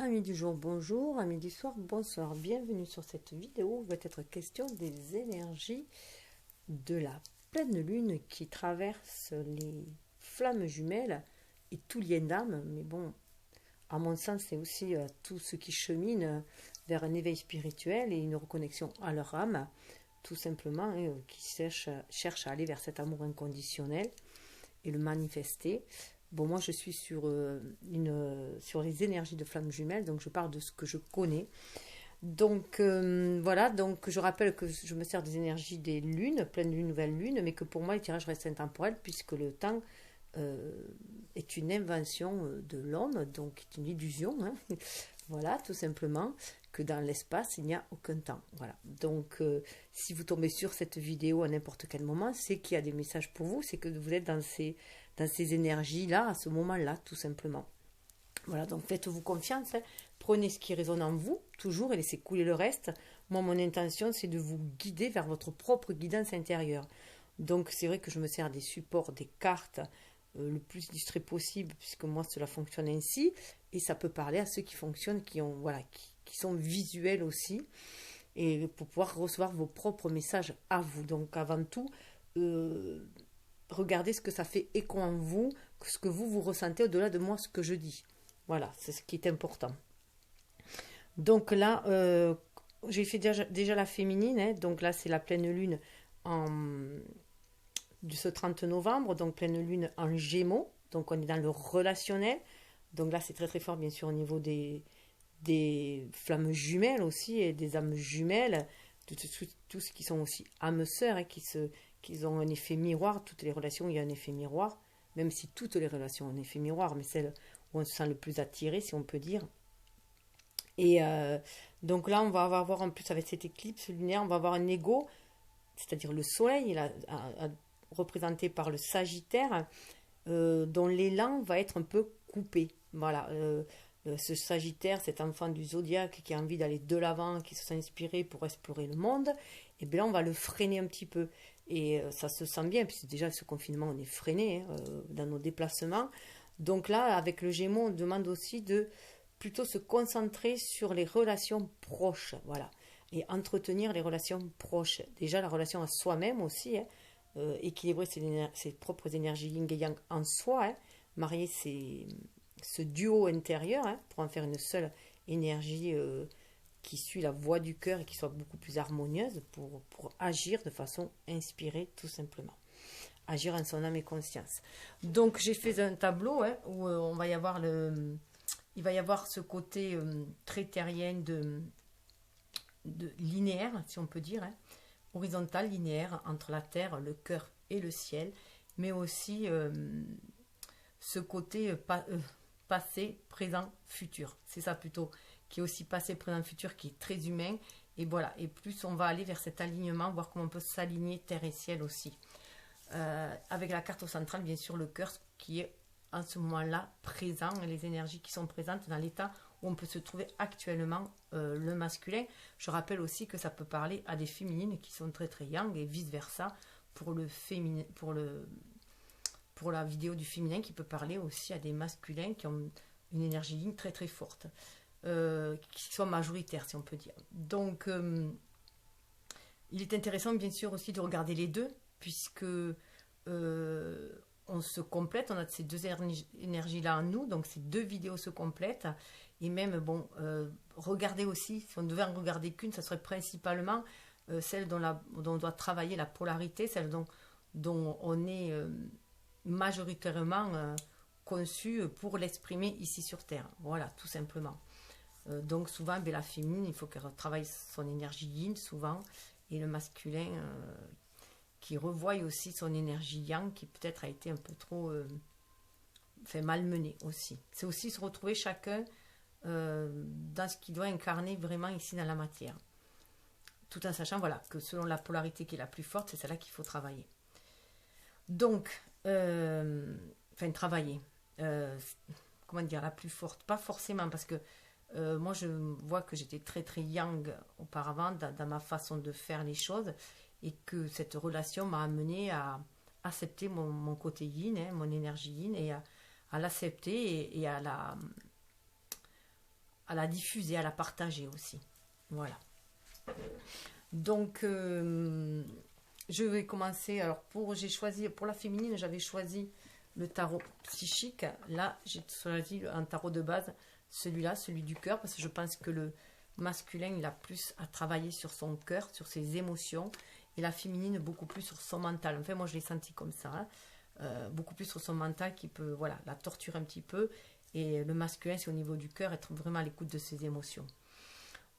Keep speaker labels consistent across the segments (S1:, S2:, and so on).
S1: Amis du jour, bonjour, amis du soir, bonsoir, bienvenue sur cette vidéo où va être question des énergies de la pleine lune qui traverse les flammes jumelles et tout lien d'âme, mais bon, à mon sens, c'est aussi tout ce qui chemine vers un éveil spirituel et une reconnexion à leur âme, tout simplement, qui cherche à aller vers cet amour inconditionnel et le manifester. Bon, moi, je suis sur les énergies de flammes jumelles, donc je parle de ce que je connais. Donc, voilà, donc je rappelle que je me sers des énergies des lunes, pleine lune, nouvelle lune, mais que pour moi, le tirage reste intemporel, puisque le temps est une invention de l'homme, donc est une illusion, hein. Voilà, tout simplement, que dans l'espace, il n'y a aucun temps. Voilà, donc si vous tombez sur cette vidéo à n'importe quel moment, c'est qu'il y a des messages pour vous, c'est que vous êtes dans ces énergies-là, à ce moment-là, tout simplement. Voilà, donc faites-vous confiance, hein. Prenez ce qui résonne en vous, toujours, et laissez couler le reste. Moi, mon intention, c'est de vous guider vers votre propre guidance intérieure. Donc, c'est vrai que je me sers des supports, des cartes, le plus distrait possible, puisque moi, cela fonctionne ainsi, et ça peut parler à ceux qui fonctionnent, qui sont visuels aussi, et pour pouvoir recevoir vos propres messages à vous. Donc, avant tout, regardez ce que ça fait écho en vous, ce que vous ressentez au-delà de moi, ce que je dis. Voilà, c'est ce qui est important. Donc là, j'ai fait déjà la féminine, hein, donc là c'est la pleine lune de ce 30 novembre, donc pleine lune en Gémeaux, donc on est dans le relationnel. Donc là c'est très très fort bien sûr au niveau des flammes jumelles aussi et des âmes jumelles, tout ce qui sont aussi âmes sœurs, hein, qui ont un effet miroir. Toutes les relations, il y a un effet miroir, même si toutes les relations ont un effet miroir, mais celle où on se sent le plus attiré, si on peut dire. Et donc là, on va avoir en plus avec cette éclipse lunaire, on va avoir un égo, c'est-à-dire le soleil, représenté par le Sagittaire, dont l'élan va être un peu coupé. Voilà, ce Sagittaire, cet enfant du zodiaque qui a envie d'aller de l'avant, qui se sent inspiré pour explorer le monde, et bien là, on va le freiner un petit peu. Et ça se sent bien, puisque déjà, ce confinement, on est freiné, hein, dans nos déplacements. Donc là, avec le Gémeaux, on demande aussi de plutôt se concentrer sur les relations proches, voilà, et entretenir les relations proches. Déjà, la relation à soi-même aussi, hein, équilibrer ses propres énergies yin et yang en soi, hein, marier ce duo intérieur, hein, pour en faire une seule énergie qui suit la voie du cœur et qui soit beaucoup plus harmonieuse pour agir de façon inspirée, tout simplement. Agir en son âme et conscience. Donc, j'ai fait un tableau, hein, où il va y avoir ce côté très terrien de linéaire, si on peut dire, hein, horizontal, linéaire, entre la terre, le cœur et le ciel, mais aussi ce côté passé, présent, futur. C'est ça plutôt, qui est aussi passé, présent, futur, qui est très humain. Et voilà, et plus on va aller vers cet alignement, voir comment on peut s'aligner terre et ciel aussi. Avec la carte centrale, bien sûr, le cœur qui est en ce moment-là présent, et les énergies qui sont présentes dans l'état où on peut se trouver actuellement le masculin. Je rappelle aussi que ça peut parler à des féminines qui sont très très yang et vice versa pour la vidéo du féminin qui peut parler aussi à des masculins qui ont une énergie yin très très forte, qui soit majoritaire si on peut dire. Donc il est intéressant bien sûr aussi de regarder les deux, puisque on se complète, on a ces deux énergies-là en nous, donc ces deux vidéos se complètent. Et même, bon, regardez aussi, si on devait en regarder qu'une, ça serait principalement celle dont on doit travailler la polarité, celle dont on est majoritairement conçu pour l'exprimer ici sur Terre. Voilà, tout simplement. Donc souvent, la féminine, il faut qu'elle travaille son énergie yin, souvent, et le masculin qui revoit aussi son énergie yang, qui peut-être a été un peu trop malmenée aussi. C'est aussi se retrouver chacun dans ce qu'il doit incarner vraiment ici dans la matière. Tout en sachant, voilà, que selon la polarité qui est la plus forte, c'est celle-là qu'il faut travailler. Donc, travailler. Comment dire, la plus forte? Pas forcément, parce que moi, je vois que j'étais très très yang auparavant dans ma façon de faire les choses, et que cette relation m'a amené à accepter mon côté yin, hein, mon énergie yin, et à l'accepter et à à la diffuser, à la partager aussi. Voilà. Donc, je vais commencer. Alors, j'ai choisi, pour la féminine, j'avais choisi le tarot psychique. Là, j'ai choisi un tarot de base, celui-là, celui du cœur, parce que je pense que le masculin, il a plus à travailler sur son cœur, sur ses émotions, et la féminine, beaucoup plus sur son mental. Enfin, moi, je l'ai senti comme ça, hein. Beaucoup plus sur son mental qui peut, voilà, la torturer un petit peu. Et le masculin, c'est au niveau du cœur, être vraiment à l'écoute de ses émotions.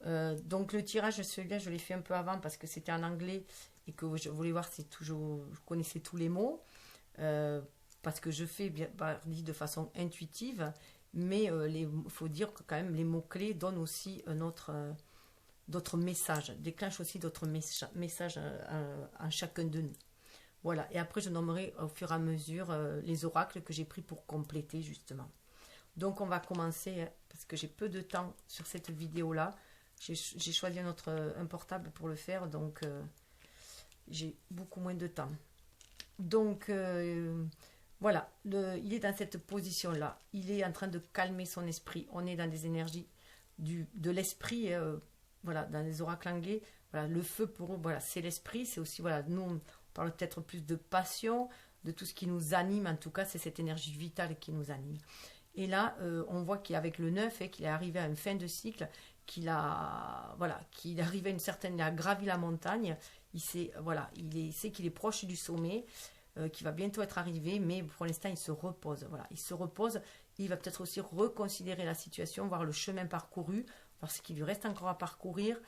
S1: Donc, le tirage, celui-là, je l'ai fait un peu avant parce que c'était en anglais et que je voulais voir si toujours je connaissais tous les mots. Parce que je fais bien dit de façon intuitive, mais il faut dire que quand même les mots-clés donnent aussi d'autres messages, déclenchent aussi d'autres messages en chacun de nous. Voilà, et après je nommerai au fur et à mesure les oracles que j'ai pris pour compléter justement. Donc on va commencer, hein, parce que j'ai peu de temps sur cette vidéo-là. J'ai choisi un portable pour le faire, donc j'ai beaucoup moins de temps. Donc voilà, il est dans cette position-là. Il est en train de calmer son esprit. On est dans des énergies de l'esprit, voilà, dans les oracles anglais. Voilà, le feu pour eux, voilà, c'est l'esprit. C'est aussi, voilà, nous, on parle peut-être plus de passion, de tout ce qui nous anime. En tout cas, c'est cette énergie vitale qui nous anime. Et là, on voit qu'avec le 9, qu'il est arrivé à une fin de cycle, qu'il est arrivé à une certaine, il a gravi la montagne. Il sait, voilà, il sait qu'il est proche du sommet. Qui va bientôt être arrivé, mais pour l'instant il se repose. Voilà, il se repose. Il va peut-être aussi reconsidérer la situation, voir le chemin parcouru, voir ce qu'il lui reste encore à parcourir.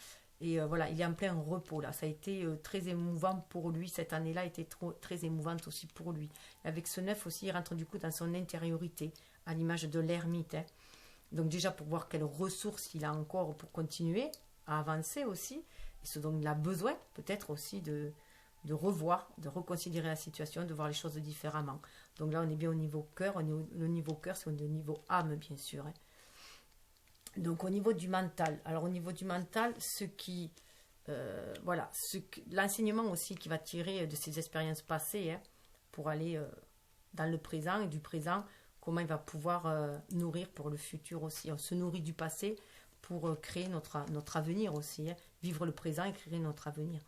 S1: Et voilà, il est en plein repos là. Ça a été très émouvant pour lui. Cette année-là a été très émouvante aussi pour lui. Et avec ce 9 aussi, il rentre du coup dans son intériorité, à l'image de l'ermite. Hein. Donc déjà pour voir quelles ressources il a encore pour continuer à avancer aussi, et ce dont il a besoin peut-être aussi de revoir, de reconsidérer la situation, de voir les choses différemment. Donc là, on est bien au niveau cœur. Le niveau cœur, c'est au niveau âme, bien sûr. Hein. Donc au niveau du mental. Alors au niveau du mental, l'enseignement aussi qu'il va tirer de ses expériences passées, hein, pour aller dans le présent, et du présent, comment il va pouvoir nourrir pour le futur aussi. On se nourrit du passé pour créer notre avenir aussi. Hein. Vivre le présent et créer notre avenir.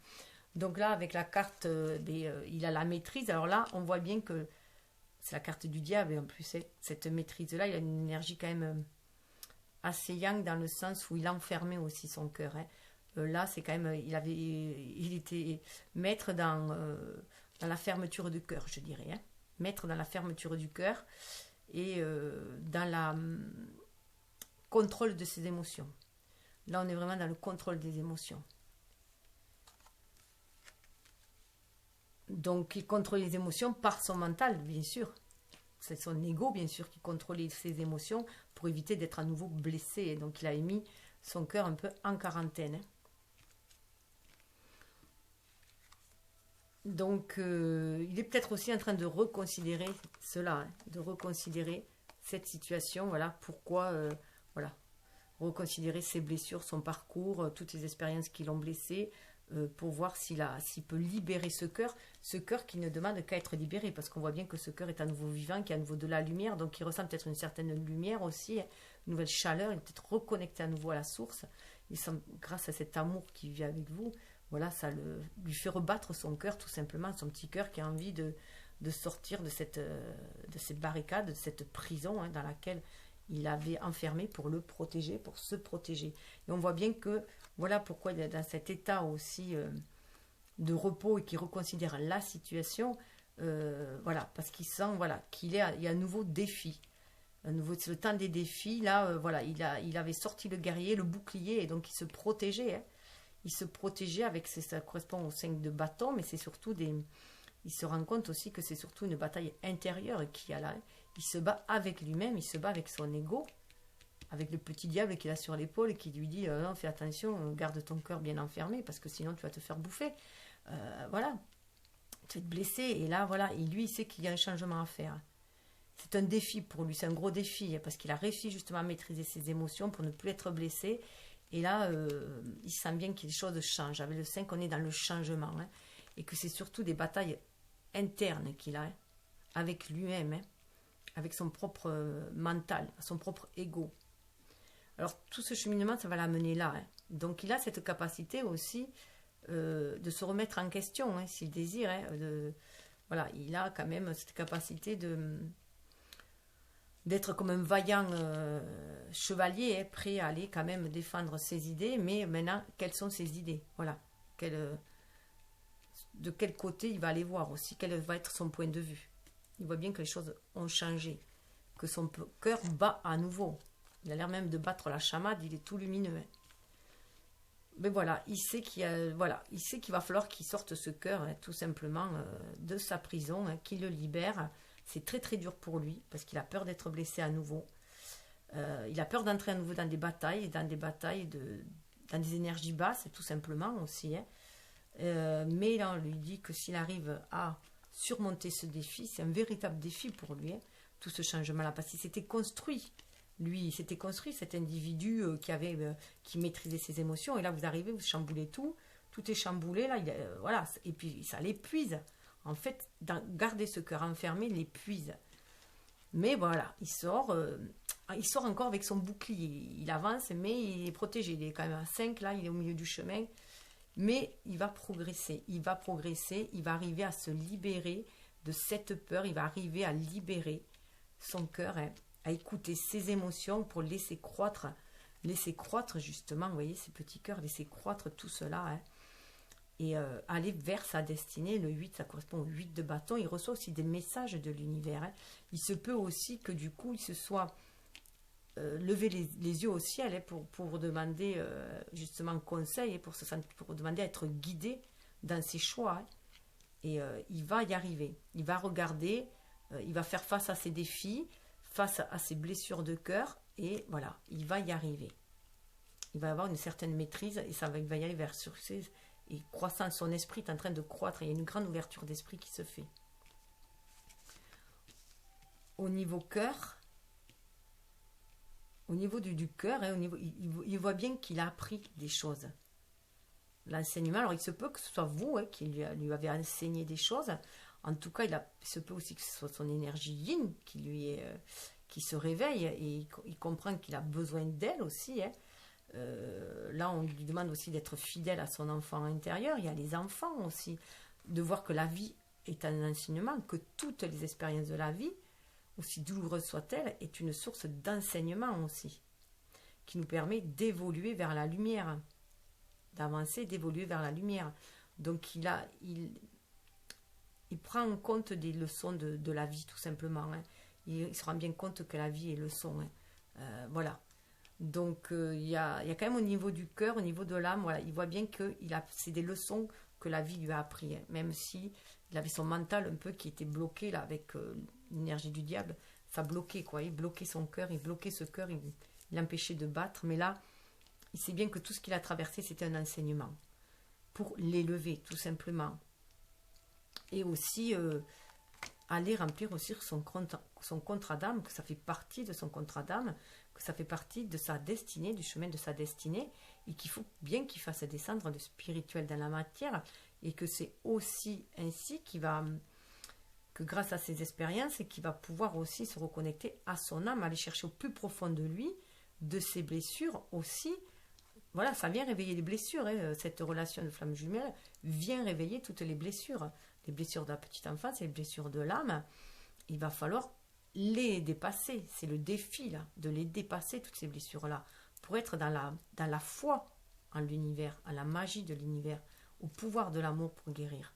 S1: Donc là, avec la carte, il a la maîtrise. Alors là, on voit bien que c'est la carte du diable. Et en plus, cette maîtrise-là, il a une énergie quand même assez yang dans le sens où il enfermait aussi son cœur. Hein. Là, c'est quand même, il était maître dans la fermeture du cœur, je dirais. Hein. Maître dans la fermeture du cœur et dans le contrôle de ses émotions. Là, on est vraiment dans le contrôle des émotions. Donc, il contrôle les émotions par son mental, bien sûr. C'est son ego, bien sûr, qui contrôle ses émotions pour éviter d'être à nouveau blessé. Et donc, il a mis son cœur un peu en quarantaine. Hein. Donc, il est peut-être aussi en train de reconsidérer cela, hein, de reconsidérer cette situation. Voilà, pourquoi, voilà, reconsidérer ses blessures, son parcours, toutes les expériences qui l'ont blessé, pour voir s'il peut libérer ce cœur qui ne demande qu'à être libéré, parce qu'on voit bien que ce cœur est à nouveau vivant, qu'il y a à nouveau de la lumière, donc il ressent peut-être une certaine lumière aussi, une nouvelle chaleur, il est peut-être reconnecté à nouveau à la source, grâce à cet amour qui vit avec vous, voilà, ça lui fait rebattre son cœur tout simplement, son petit cœur qui a envie de sortir de cette barricade, de cette prison, hein, dans laquelle il avait enfermé pour le protéger, pour se protéger. Et on voit bien que, voilà pourquoi il est dans cet état aussi de repos et qu'il reconsidère la situation, voilà, parce qu'il sent, voilà, il y a un nouveau défi. C'est le temps des défis, là, voilà, il avait sorti le guerrier, le bouclier, et donc il se protégeait, hein. Il se protégeait ça correspond au 5 de bâton, mais c'est surtout il se rend compte aussi que c'est surtout une bataille intérieure qu'il y a là, hein. Il se bat avec lui-même, il se bat avec son ego, avec le petit diable qu'il a sur l'épaule et qui lui dit non, fais attention, garde ton cœur bien enfermé parce que sinon tu vas te faire bouffer. Voilà, tu vas te blesser. Et là, voilà, et lui, il sait qu'il y a un changement à faire. C'est un défi pour lui, c'est un gros défi parce qu'il a réussi justement à maîtriser ses émotions pour ne plus être blessé. Et là, il sent bien que les choses changent. Avec le 5, on est dans le changement. Hein, et que c'est surtout des batailles internes qu'il a, hein, avec lui-même. Hein, avec son propre mental, son propre ego. Alors, tout ce cheminement, ça va l'amener là. Hein. Donc, il a cette capacité aussi de se remettre en question, hein, s'il désire. Hein, voilà, il a quand même cette capacité d'être comme un vaillant chevalier, hein, prêt à aller quand même défendre ses idées. Mais maintenant, quelles sont ses idées? Voilà. De quel côté il va aller voir aussi? Quel va être son point de vue? Il voit bien que les choses ont changé, que son cœur bat à nouveau. Il a l'air même de battre la chamade, il est tout lumineux. Hein. Mais voilà, il sait qu'il va falloir qu'il sorte ce cœur, hein, tout simplement, de sa prison, hein, qu'il le libère. C'est très très dur pour lui, parce qu'il a peur d'être blessé à nouveau. Il a peur d'entrer à nouveau dans des batailles, dans des énergies basses, tout simplement aussi. Hein. Mais là, on lui dit que s'il arrive à surmonter ce défi, c'est un véritable défi pour lui, hein, tout ce changement-là, parce qu'il s'était construit. Lui, il s'était construit, cet individu qui maîtrisait ses émotions. Et là, vous arrivez, vous chamboulez tout. Tout est chamboulé, là. Voilà. Et puis, ça l'épuise. En fait, garder ce cœur enfermé l'épuise. Mais voilà, il sort encore avec son bouclier. Il avance, mais il est protégé. Il est quand même à 5, là. Il est au milieu du chemin. Mais il va progresser. Il va arriver à se libérer de cette peur. Il va arriver à libérer son cœur, hein, à écouter ses émotions pour laisser croître justement, vous voyez, ces petits cœurs, laisser croître tout cela, hein, et aller vers sa destinée. Le 8, ça correspond au 8 de bâton. Il reçoit aussi des messages de l'univers. Hein. Il se peut aussi que du coup, il se soit levé les yeux au ciel, hein, pour demander justement conseil, et pour demander à être guidé dans ses choix. Hein. Et il va y arriver. Il va regarder, il va faire face à ses défis, face à ses blessures de cœur, et voilà, il va y arriver. Il va avoir une certaine maîtrise, et il va y aller vers succès, et croissant, son esprit est en train de croître, il y a une grande ouverture d'esprit qui se fait. Au niveau cœur, au niveau du cœur, hein, il voit bien qu'il a appris des choses. L'enseignement, alors il se peut que ce soit vous, hein, qui lui avez enseigné des choses. En tout cas, il se peut aussi que ce soit son énergie yin qui se réveille, et il comprend qu'il a besoin d'elle aussi. Hein. Là, on lui demande aussi d'être fidèle à son enfant intérieur. Il y a les enfants aussi, de voir que la vie est un enseignement, que toutes les expériences de la vie, aussi douloureuses soient-elles, est une source d'enseignement aussi, qui nous permet d'évoluer vers la lumière, d'avancer, d'évoluer vers la lumière. Donc il prend en compte des leçons de la vie, tout simplement. Hein. Il se rend bien compte que la vie est leçon. Hein. Voilà. Donc, il y a quand même au niveau du cœur, au niveau de l'âme, voilà, il voit bien que c'est des leçons que la vie lui a appris. Hein. Même si il avait son mental un peu qui était bloqué, là, avec l'énergie du diable, ça bloquait, quoi. Il bloquait son cœur, il bloquait ce cœur, il l'empêchait de battre. Mais là, il sait bien que tout ce qu'il a traversé, c'était un enseignement pour l'élever, tout simplement. Et aussi aller remplir aussi son contrat d'âme, que ça fait partie de son contrat d'âme, que ça fait partie de sa destinée, du chemin de sa destinée, et qu'il faut bien qu'il fasse descendre le spirituel dans la matière, et que c'est aussi ainsi que grâce à ses expériences, qu'il va pouvoir aussi se reconnecter à son âme, aller chercher au plus profond de lui, de ses blessures aussi. Voilà, ça vient réveiller les blessures, hein. Cette relation de flamme jumelle vient réveiller toutes les blessures de la petite enfance, les blessures de l'âme. Il va falloir les dépasser, c'est le défi là, de les dépasser, toutes ces blessures-là, pour être dans la foi en l'univers, à la magie de l'univers, au pouvoir de l'amour pour guérir.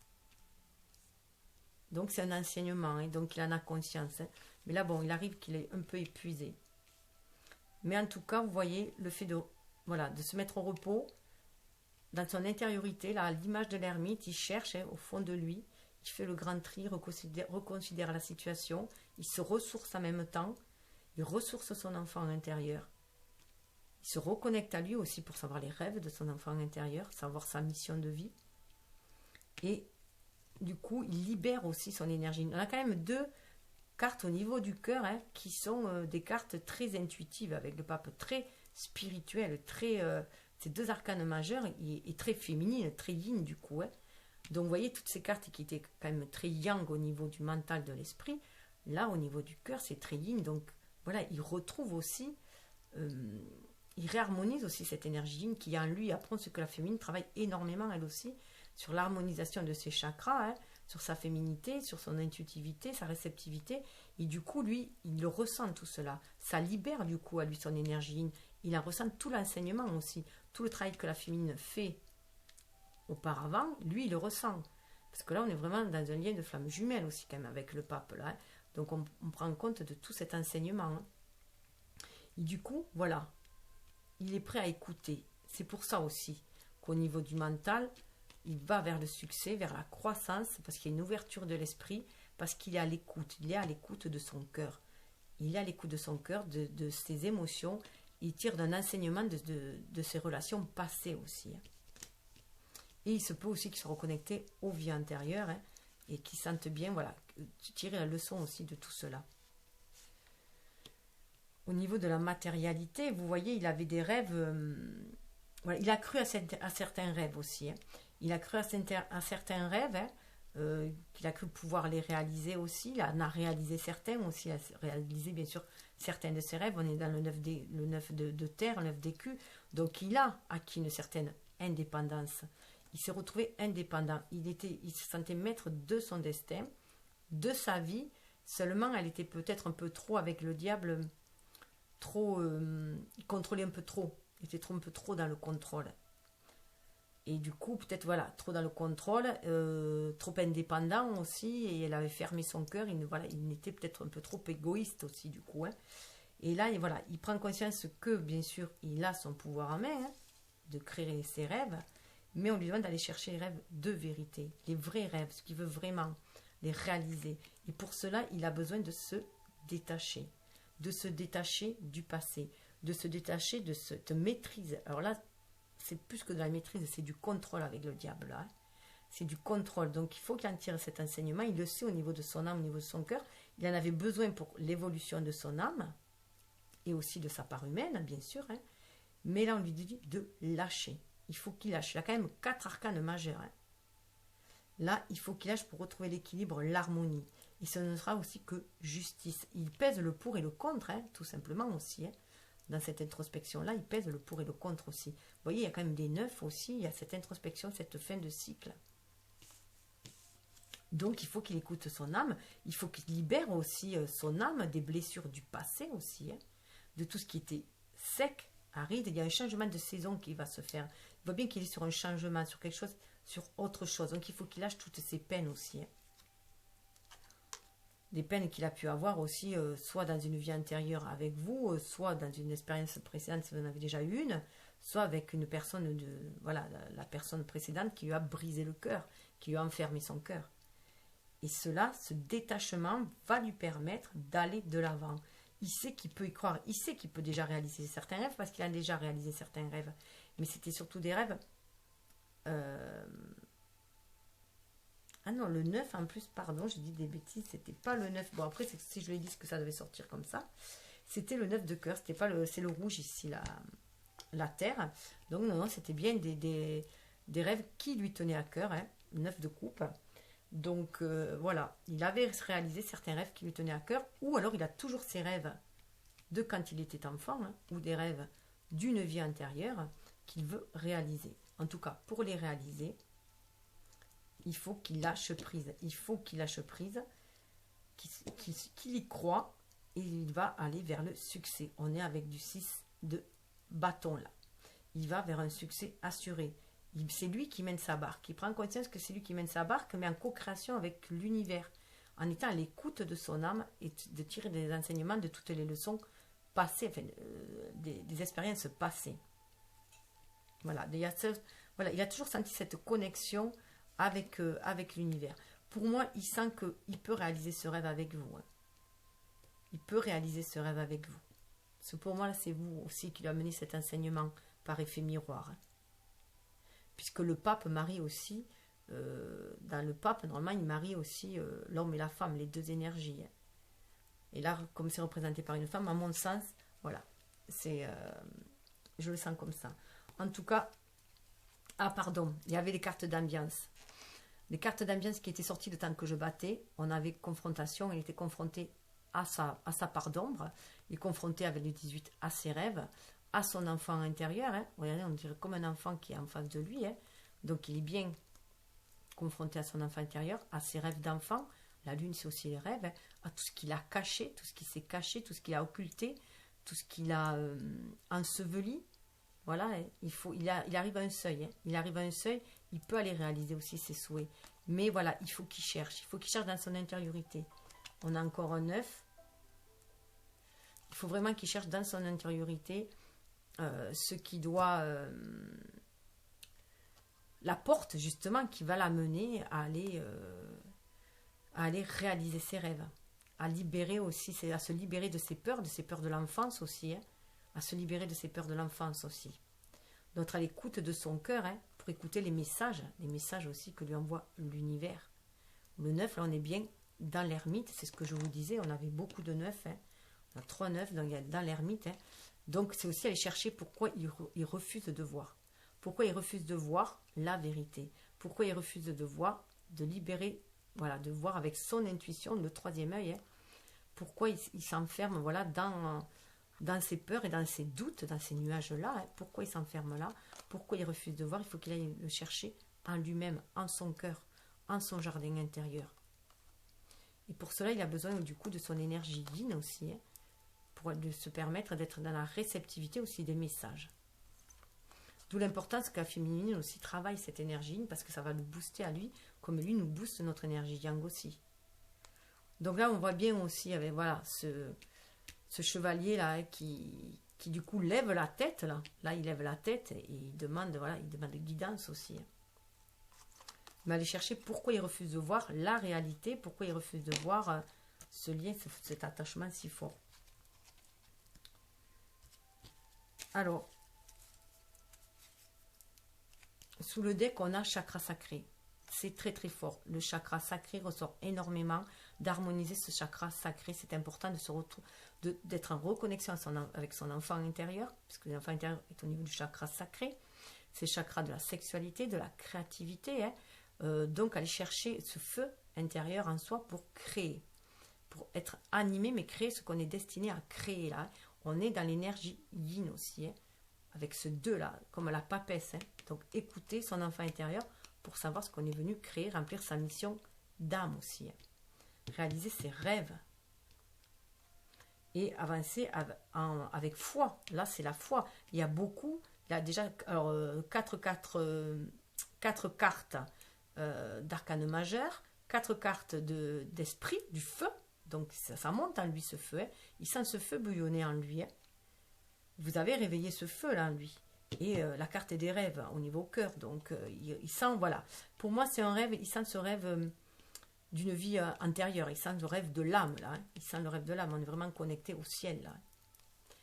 S1: Donc c'est un enseignement, hein, donc il en a conscience. Hein. Mais là, bon, il arrive qu'il est un peu épuisé. Mais en tout cas, vous voyez, le fait de se mettre au repos, dans son intériorité, là, à l'image de l'ermite, il cherche, hein, au fond de lui, il fait le grand tri, reconsidère la situation, il se ressource en même temps, il ressource son enfant intérieur, il se reconnecte à lui aussi pour savoir les rêves de son enfant intérieur, savoir sa mission de vie, et du coup, il libère aussi son énergie. On a quand même 2 cartes au niveau du cœur, hein, qui sont des cartes très intuitives, avec le pape très spirituel, ces 2 arcanes majeurs, et très féminines, très yin du coup. Hein. Donc vous voyez, toutes ces cartes qui étaient quand même très yang au niveau du mental, de l'esprit, là au niveau du cœur c'est très yin. Donc voilà, il retrouve aussi il réharmonise aussi cette énergie yin qui en lui apprend ce que la féminine travaille énormément elle aussi sur l'harmonisation de ses chakras, hein, sur sa féminité, sur son intuitivité, sa réceptivité. Et du coup, lui, il le ressent tout cela. Ça libère du coup à lui son énergie yin. Il en ressent tout l'enseignement aussi. Tout le travail que la féminine fait auparavant, lui, il le ressent. Parce que là, on est vraiment dans un lien de flamme jumelle aussi quand même avec le pape. Là, hein. Donc, on prend compte de tout cet enseignement. Hein. Et du coup, voilà, il est prêt à écouter. C'est pour ça aussi qu'au niveau du mental, il va vers le succès, vers la croissance, parce qu'il y a une ouverture de l'esprit, parce qu'il est à l'écoute. Il est à l'écoute de son cœur. Il est à l'écoute de son cœur, de ses émotions. Il tire d'un enseignement de ses relations passées aussi. Hein. Et il se peut aussi qu'il se reconnecte aux vies antérieures hein, et qu'il sente bien, voilà, tirer la leçon aussi de tout cela. Au niveau de la matérialité, vous voyez, il avait des rêves. Voilà, il a cru à certains rêves aussi. Hein. Il a cru à certains rêves, hein, qu'il a cru pouvoir les réaliser aussi. Il en a réalisé certains aussi. Il a réalisé bien sûr certains de ses rêves. On est dans le 9 de terre, le 9 d'écu. Donc il a acquis une certaine indépendance. Il s'est retrouvé indépendant. Il se sentait maître de son destin, de sa vie. Seulement, elle était peut-être un peu trop avec le diable. Il contrôlait un peu trop. Il était un peu trop dans le contrôle. Et du coup, peut-être, voilà, trop dans le contrôle, trop indépendant aussi, et elle avait fermé son cœur, il était peut-être un peu trop égoïste aussi, du coup. Hein. Et là, voilà, il prend conscience que, bien sûr, il a son pouvoir en main, hein, de créer ses rêves, mais on lui demande d'aller chercher les rêves de vérité, les vrais rêves, ce qu'il veut vraiment, les réaliser. Et pour cela, il a besoin de se détacher du passé, de se détacher de cette maîtrise. Alors là, c'est plus que de la maîtrise, c'est du contrôle avec le diable. Là, hein. C'est du contrôle. Donc il faut qu'il en tire cet enseignement. Il le sait au niveau de son âme, au niveau de son cœur. Il en avait besoin pour l'évolution de son âme et aussi de sa part humaine, bien sûr. Hein. Mais là, on lui dit de lâcher. Il faut qu'il lâche. Il y a quand même 4 arcanes majeurs. Hein. Là, il faut qu'il lâche pour retrouver l'équilibre, l'harmonie. Et ce ne sera aussi que justice. Il pèse le pour et le contre, hein, tout simplement aussi. Hein. Dans cette introspection-là, il pèse le pour et le contre aussi. Vous voyez, il y a quand même des 9 aussi. Il y a cette introspection, cette fin de cycle. Donc, il faut qu'il écoute son âme. Il faut qu'il libère aussi son âme des blessures du passé aussi. Hein, de tout ce qui était sec, aride. Il y a un changement de saison qui va se faire. Il voit bien qu'il est sur un changement, sur quelque chose, sur autre chose. Donc, il faut qu'il lâche toutes ses peines aussi. Hein. Des peines qu'il a pu avoir aussi, soit dans une vie antérieure avec vous, soit dans une expérience précédente si vous en avez déjà eu une, soit avec une personne voilà, la personne précédente qui lui a brisé le cœur, qui lui a enfermé son cœur. Et cela, ce détachement va lui permettre d'aller de l'avant. Il sait qu'il peut y croire, il sait qu'il peut déjà réaliser certains rêves parce qu'il a déjà réalisé certains rêves. Mais c'était surtout des rêves... Ah non, le 9 en plus, pardon, j'ai dit des bêtises, c'était pas le 9. Bon, après, si je lui ai dit que ça devait sortir comme ça, c'était le 9 de cœur, c'était pas c'est le rouge ici, la terre. Donc, non, c'était bien des rêves qui lui tenaient à cœur, hein, 9 de coupe. Donc, voilà, il avait réalisé certains rêves qui lui tenaient à cœur, ou alors il a toujours ses rêves de quand il était enfant, hein, ou des rêves d'une vie antérieure qu'il veut réaliser. En tout cas, pour les réaliser, il faut qu'il lâche prise. Il faut qu'il lâche prise, qu'il y croit et il va aller vers le succès. On est avec du 6 de bâton là. Il va vers un succès assuré. C'est lui qui mène sa barque. Il prend conscience que c'est lui qui mène sa barque, mais en co-création avec l'univers, en étant à l'écoute de son âme et de tirer des enseignements de toutes les leçons passées, enfin, des expériences passées. Voilà, il a toujours senti cette connexion avec l'univers. Pour moi, il sent qu'il peut réaliser ce rêve avec vous. Hein. Il peut réaliser ce rêve avec vous. Parce que pour moi, là, c'est vous aussi qui lui amenez cet enseignement par effet miroir. Hein. Puisque le pape marie aussi, dans le pape, normalement, il marie aussi l'homme et la femme, les deux énergies. Hein. Et là, comme c'est représenté par une femme, à mon sens, voilà, je le sens comme ça. En tout cas, ah pardon, il y avait les cartes d'ambiance. Les cartes d'ambiance qui étaient sorties le temps que je battais, on avait confrontation, il était confronté à sa part d'ombre, il est confronté avec le 18 à ses rêves, à son enfant intérieur. Hein. Regardez, on dirait comme un enfant qui est en face de lui. Hein. Donc il est bien confronté à son enfant intérieur, à ses rêves d'enfant. La lune, c'est aussi les rêves, hein, à tout ce qu'il a caché, tout ce qui s'est caché, tout ce qu'il a occulté, tout ce qu'il a enseveli. Voilà, hein, il arrive à un seuil. Hein, il arrive à un seuil, il peut aller réaliser aussi ses souhaits. Mais voilà, il faut qu'il cherche dans son intériorité. On a encore un 9. Il faut vraiment qu'il cherche dans son intériorité ce qui doit... la porte, justement, qui va l'amener à aller réaliser ses rêves. À libérer aussi, à se libérer de ses peurs de l'enfance aussi. Hein, à se libérer de ses peurs de l'enfance aussi. D'être à l'écoute de son cœur, hein, pour écouter les messages aussi que lui envoie l'univers. Le 9, là, on est bien dans l'ermite, c'est ce que je vous disais, on avait beaucoup de 9, hein. On a 3 9 dans l'ermite. Hein. Donc, c'est aussi aller chercher pourquoi il refuse de voir. Pourquoi il refuse de voir la vérité. Pourquoi il refuse de voir, de libérer, voilà, de voir avec son intuition, le troisième œil. Hein. Pourquoi il s'enferme, voilà, dans ses peurs et dans ses doutes, dans ces nuages-là. Hein. Pourquoi il s'enferme là? Pourquoi il refuse de voir? Il faut qu'il aille le chercher en lui-même, en son cœur, en son jardin intérieur. Et pour cela, il a besoin du coup de son énergie yin aussi, hein, pour se permettre d'être dans la réceptivité aussi des messages. D'où l'importance que la féminine aussi travaille cette énergie yin, parce que ça va le booster à lui, comme lui nous booste notre énergie yang aussi. Donc là, on voit bien aussi avec voilà ce chevalier là qui du coup lève la tête là il lève la tête et il demande guidance aussi. Mais aller chercher pourquoi il refuse de voir la réalité, pourquoi il refuse de voir ce lien, cet attachement si fort. Alors, sous le deck, on a chakra sacré. C'est très très fort. Le chakra sacré ressort énormément. D'harmoniser ce chakra sacré, c'est important d'être en reconnexion avec son enfant intérieur, puisque l'enfant intérieur est au niveau du chakra sacré. C'est le chakra de la sexualité, de la créativité. Hein. Donc aller chercher ce feu intérieur en soi pour créer, pour être animé, mais créer ce qu'on est destiné à créer là. On est dans l'énergie yin aussi, hein, avec ce 2 là, comme la papesse. Hein. Donc écouter son enfant intérieur pour savoir ce qu'on est venu créer, remplir sa mission d'âme aussi. Hein. Réaliser ses rêves. Et avancer avec foi. Là, c'est la foi. Il y a beaucoup. Il y a déjà 4 cartes d'arcane majeur, 4 cartes d'esprit, du feu. Donc, ça monte en lui, ce feu. Hein. Il sent ce feu bouillonner en lui. Hein. Vous avez réveillé ce feu, là, en lui. Et la carte des rêves au niveau cœur. Donc, il sent, voilà. Pour moi, c'est un rêve. Il sent ce rêve d'une vie antérieure. Il sent le rêve de l'âme, là. Hein. Il sent le rêve de l'âme. On est vraiment connecté au ciel, là.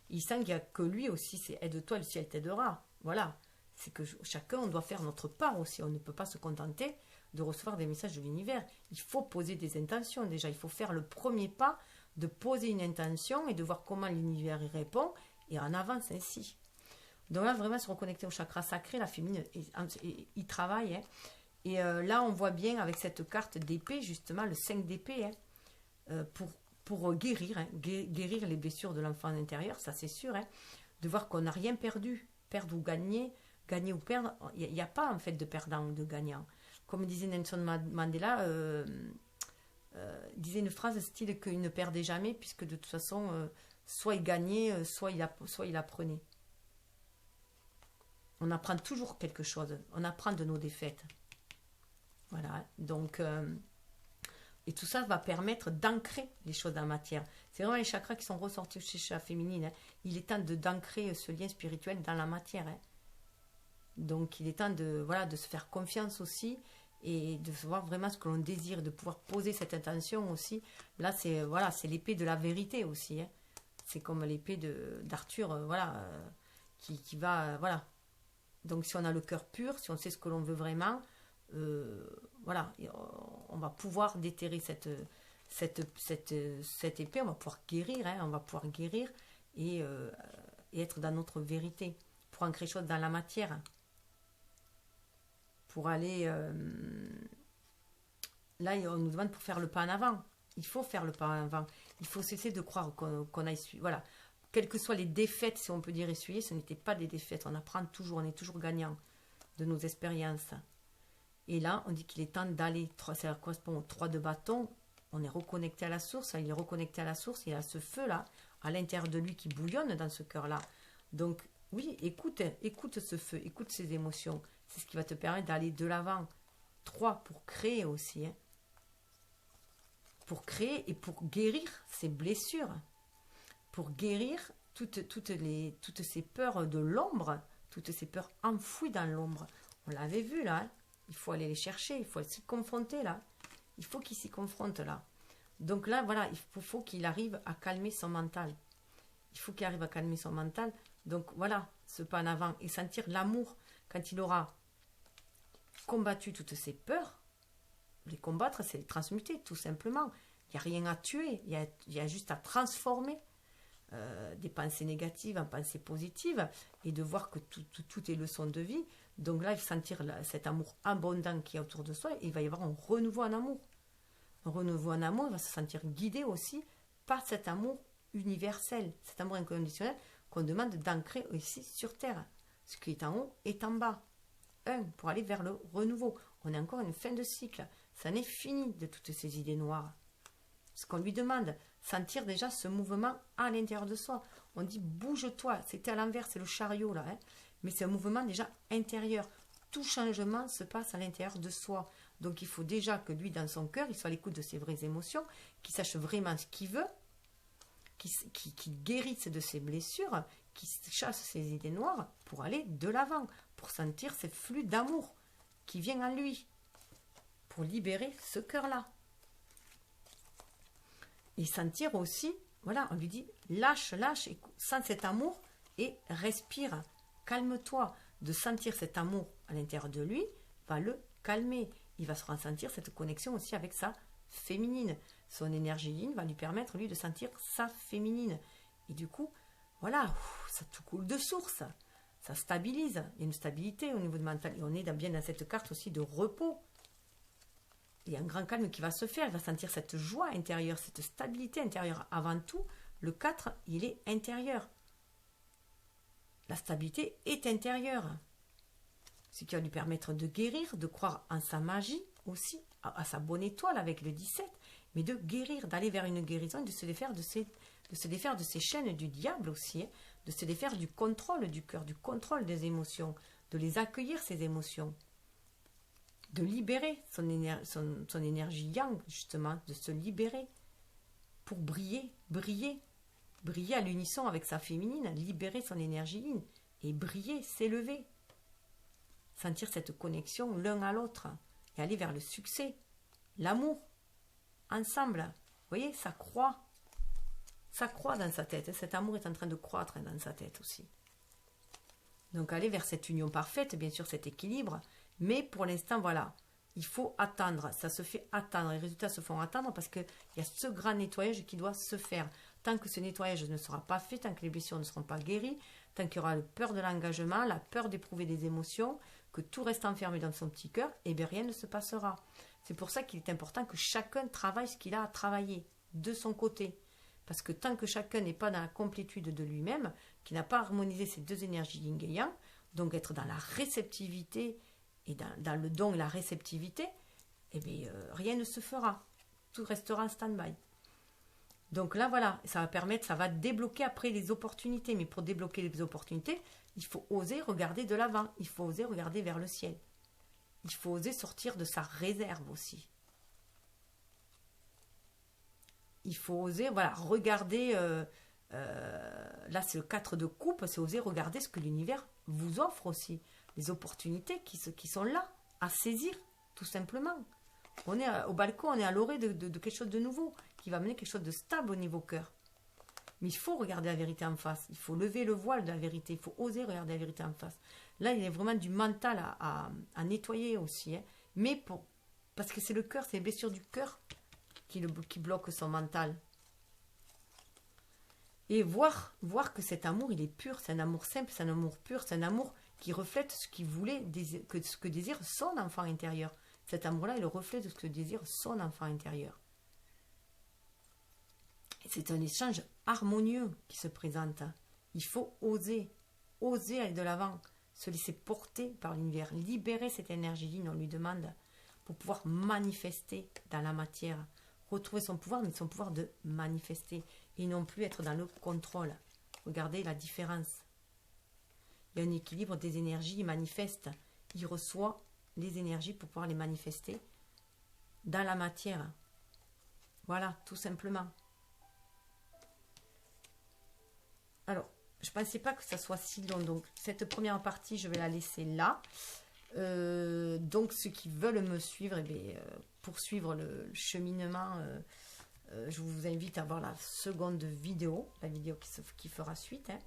S1: Il sent qu'il n'y a que lui aussi. C'est aide-toi, le ciel t'aidera. Voilà. C'est que chacun, on doit faire notre part aussi. On ne peut pas se contenter de recevoir des messages de l'univers. Il faut poser des intentions déjà. Il faut faire le premier pas de poser une intention et de voir comment l'univers y répond. Et en avance ainsi. Donc là, vraiment se reconnecter au chakra sacré, la féminine, il travaille. Hein. Et là, on voit bien avec cette carte d'épée, justement, le 5 d'épée, hein, pour guérir, hein, guérir les blessures de l'enfant intérieur, ça c'est sûr. Hein, de voir qu'on n'a rien perdu. Perdre ou gagner ou perdre, il n'y a pas en fait de perdant ou de gagnant. Comme disait Nelson Mandela, disait une phrase style qu'il ne perdait jamais, puisque de toute façon, soit il gagnait, soit il apprenait. On apprend toujours quelque chose. On apprend de nos défaites. Voilà. Donc, et tout ça va permettre d'ancrer les choses dans la matière. C'est vraiment les chakras qui sont ressortis chez la féminine. Hein. Il est temps d'ancrer ce lien spirituel dans la matière. Hein. Donc, il est temps de se faire confiance aussi et de voir vraiment ce que l'on désire, de pouvoir poser cette intention aussi. Là, c'est l'épée de la vérité aussi. Hein. C'est comme l'épée d'Arthur, qui va, voilà. Donc, si on a le cœur pur, si on sait ce que l'on veut vraiment, on va pouvoir déterrer cette épée, on va pouvoir guérir, hein, on va pouvoir guérir et être dans notre vérité, pour ancrer les choses dans la matière, pour aller... là, on nous demande pour faire le pas en avant. Il faut faire le pas en avant. Il faut cesser de croire qu'on a su. Voilà. quelles que soient les défaites, si on peut dire essuyer, ce n'était pas des défaites. On apprend toujours, on est toujours gagnant de nos expériences. Et là, on dit qu'il est temps d'aller, ça correspond aux 3 de bâton, on est reconnecté à la source, il est reconnecté à la source, il a ce feu-là, à l'intérieur de lui qui bouillonne dans ce cœur-là. Donc, oui, écoute ce feu, écoute ces émotions. C'est ce qui va te permettre d'aller de l'avant. 3, pour créer aussi. Hein. Pour créer et pour guérir ces blessures. Pour guérir toutes ces peurs de l'ombre, toutes ces peurs enfouies dans l'ombre. On l'avait vu là, hein. Il faut aller les chercher, il faut s'y confronter là. Il faut qu'il s'y confronte là. Donc là, voilà, il faut qu'il arrive à calmer son mental. Il faut qu'il arrive à calmer son mental. Donc voilà, ce pas en avant et sentir l'amour quand il aura combattu toutes ces peurs. Les combattre, c'est les transmuter, tout simplement. Il n'y a rien à tuer, il y a juste à transformer des pensées négatives en pensées positives et de voir que tout est leçon de vie. Donc là, il faut sentir cet amour abondant qui est autour de soi et il va y avoir un renouveau en amour. Un renouveau en amour, il va se sentir guidé aussi par cet amour universel, cet amour inconditionnel qu'on demande d'ancrer ici sur Terre. Ce qui est en haut est en bas. Pour aller vers le renouveau. On est encore à une fin de cycle. Ça n'est fini de toutes ces idées noires. Ce qu'on lui demande, sentir déjà ce mouvement à l'intérieur de soi. On dit bouge-toi. C'était à l'envers, c'est le chariot là. Hein. Mais c'est un mouvement déjà intérieur. Tout changement se passe à l'intérieur de soi. Donc il faut déjà que lui, dans son cœur, il soit à l'écoute de ses vraies émotions, qu'il sache vraiment ce qu'il veut, qu'il guérisse de ses blessures, qu'il chasse ses idées noires pour aller de l'avant, pour sentir ces flux d'amour qui viennent en lui, pour libérer ce cœur-là. Et sentir aussi, voilà, on lui dit, lâche, sens cet amour et respire, calme-toi. De sentir cet amour à l'intérieur de lui va le calmer. Il va se ressentir cette connexion aussi avec sa féminine. Son énergie yin va lui permettre, lui, de sentir sa féminine. Et du coup, voilà, ça tout coule de source. Ça stabilise. Il y a une stabilité au niveau du mental. Et on est bien dans cette carte aussi de repos. Il y a un grand calme qui va se faire. Il va sentir cette joie intérieure, cette stabilité intérieure. Avant tout, le 4, il est intérieur. La stabilité est intérieure. Ce qui va lui permettre de guérir, de croire en sa magie aussi, à sa bonne étoile avec le 17, mais de guérir, d'aller vers une guérison, de se défaire de ces chaînes du diable aussi, hein, de se défaire du contrôle du cœur, du contrôle des émotions, de les accueillir, ces émotions, de libérer son énergie yang, justement, de se libérer pour briller à l'unisson avec sa féminine, libérer son énergie yin et briller, s'élever. Sentir cette connexion l'un à l'autre et aller vers le succès, l'amour, ensemble. Vous voyez, ça croît dans sa tête. Cet amour est en train de croître dans sa tête aussi. Donc aller vers cette union parfaite, bien sûr cet équilibre, mais pour l'instant, voilà, il faut attendre. Ça se fait attendre. Les résultats se font attendre parce qu'il y a ce grand nettoyage qui doit se faire. Tant que ce nettoyage ne sera pas fait, tant que les blessures ne seront pas guéries, tant qu'il y aura la peur de l'engagement, la peur d'éprouver des émotions, que tout reste enfermé dans son petit cœur, et bien rien ne se passera. C'est pour ça qu'il est important que chacun travaille ce qu'il a à travailler, de son côté. Parce que tant que chacun n'est pas dans la complétude de lui-même, qui n'a pas harmonisé ces deux énergies yin et yang, donc être dans la réceptivité et dans le don et la réceptivité, eh bien, rien ne se fera. Tout restera en stand-by. Donc là, voilà, ça va débloquer après les opportunités. Mais pour débloquer les opportunités, il faut oser regarder de l'avant. Il faut oser regarder vers le ciel. Il faut oser sortir de sa réserve aussi. Il faut oser, voilà, regarder. Là, c'est le 4 de coupe. C'est oser regarder ce que l'univers vous offre aussi. Les opportunités qui sont là, à saisir, tout simplement. On est au balcon, on est à l'orée de quelque chose de nouveau, qui va amener quelque chose de stable au niveau cœur. Mais il faut regarder la vérité en face. Il faut lever le voile de la vérité. Il faut oser regarder la vérité en face. Là, il y a vraiment du mental à nettoyer aussi. Hein. Mais parce que c'est le cœur, c'est les blessures du cœur qui bloquent son mental. Et voir que cet amour, il est pur. C'est un amour simple, c'est un amour pur. C'est un amour qui reflète ce qu'il voulait, ce que désire son enfant intérieur. Cet amour-là est le reflet de ce que désire son enfant intérieur. C'est un échange harmonieux qui se présente. Il faut oser, oser aller de l'avant, se laisser porter par l'univers, libérer cette énergie ligne, on lui demande, pour pouvoir manifester dans la matière, retrouver son pouvoir, mais son pouvoir de manifester, et non plus être dans le contrôle. Regardez la différence. Il y a un équilibre des énergies, il manifeste, il reçoit les énergies pour pouvoir les manifester dans la matière. Voilà, tout simplement. Alors, je ne pensais pas que ça soit si long, donc cette première partie, je vais la laisser là. Donc, ceux qui veulent me suivre, eh bien, poursuivre le cheminement, je vous invite à voir la seconde vidéo, la vidéo qui fera suite. Hein.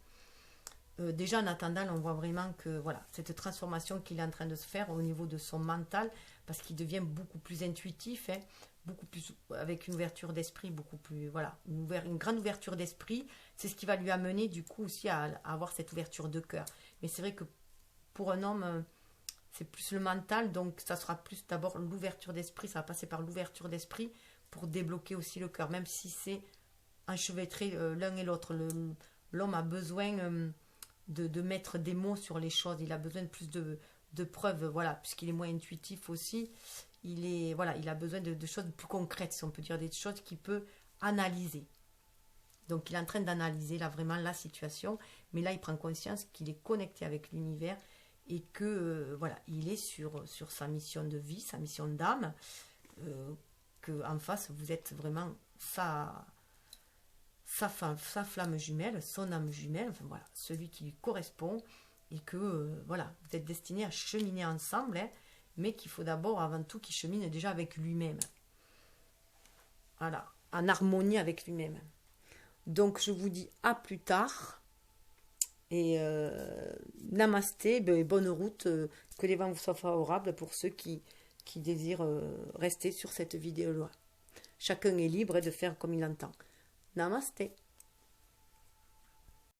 S1: Déjà, en attendant, on voit vraiment que voilà, cette transformation qu'il est en train de se faire au niveau de son mental, parce qu'il devient beaucoup plus intuitif, hein, beaucoup plus avec une ouverture d'esprit, beaucoup plus voilà, une grande ouverture d'esprit. C'est ce qui va lui amener du coup aussi à avoir cette ouverture de cœur. Mais c'est vrai que pour un homme, c'est plus le mental, donc ça sera plus d'abord l'ouverture d'esprit, ça va passer par l'ouverture d'esprit pour débloquer aussi le cœur, même si c'est enchevêtré l'un et l'autre. L'homme a besoin de mettre des mots sur les choses, il a besoin de plus de preuves, voilà, puisqu'il est moins intuitif aussi, il a besoin de choses plus concrètes, si on peut dire, des choses qu'il peut analyser. Donc il est en train d'analyser là vraiment la situation, mais là il prend conscience qu'il est connecté avec l'univers et que voilà, il est sur sa mission de vie, sa mission d'âme, que en face vous êtes vraiment sa flamme jumelle, son âme jumelle, enfin voilà, celui qui lui correspond, et que voilà, vous êtes destinés à cheminer ensemble, hein, mais qu'il faut d'abord, avant tout, qu'il chemine déjà avec lui-même. Voilà, en harmonie avec lui-même. Donc je vous dis à plus tard, et namasté, bonne route, que les vents vous soient favorables pour ceux qui désirent rester sur cette vidéo-là. Chacun est libre de faire comme il entend. Namasté.